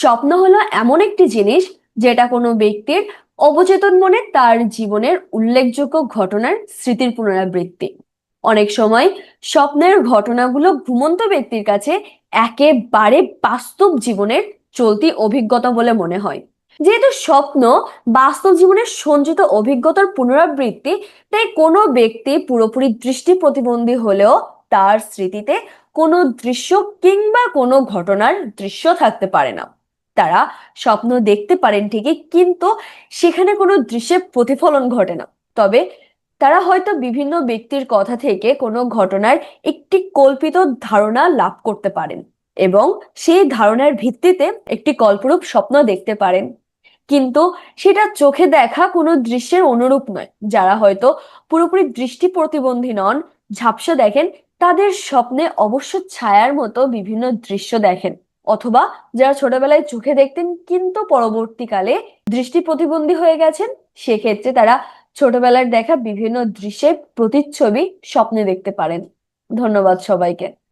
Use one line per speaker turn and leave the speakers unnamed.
স্বপ্ন হলো এমন একটি জিনিস যেটা কোনো ব্যক্তির অবচেতন মনে তার জীবনের উল্লেখযোগ্য ঘটনার স্মৃতির পুনরাবৃত্তি। অনেক সময় স্বপ্নের ঘটনাগুলো ঘুমন্ত ব্যক্তির কাছে একেবারে বাস্তব জীবনের চলতি অভিজ্ঞতা বলে মনে হয়। যেহেতু স্বপ্ন বাস্তব জীবনের সঞ্চিত অভিজ্ঞতার পুনরাবৃত্তি, তাই কোনো ব্যক্তি পুরোপুরি দৃষ্টি প্রতিবন্ধী হলেও তার স্মৃতিতে কোনো দৃশ্য কিংবা কোনো ঘটনার দৃশ্য থাকতে পারে না। তারা স্বপ্ন দেখতে পারেন ঠিকই, কিন্তু সেখানে কোনো দৃশ্যের প্রতিফলন ঘটে না। তবে তারা হয়তো বিভিন্ন ব্যক্তির কথা থেকে কোনো ঘটনার একটি কল্পিত ধারণা লাভ করতে পারেন এবং সেই ধারণার ভিত্তিতে একটি কল্পরূপ স্বপ্ন দেখতে পারেন। কিন্তু সেটা চোখে দেখা কোনো দৃশ্যের অনুরূপ নয়। যারা হয়তো পুরোপুরি দৃষ্টি প্রতিবন্ধী নন, ঝাপসা দেখেন, তাদের স্বপ্নে অবশ্য ছায়ার মতো বিভিন্ন দৃশ্য দেখেন। অথবা যারা ছোটবেলায় চোখে দেখতেন কিন্তু পরবর্তীকালে দৃষ্টি প্রতিবন্ধী হয়ে গেছেন, সেক্ষেত্রে তারা ছোটবেলার দেখা বিভিন্ন দৃশ্যের প্রতিচ্ছবি স্বপ্নে দেখতে পারেন। ধন্যবাদ সবাইকে।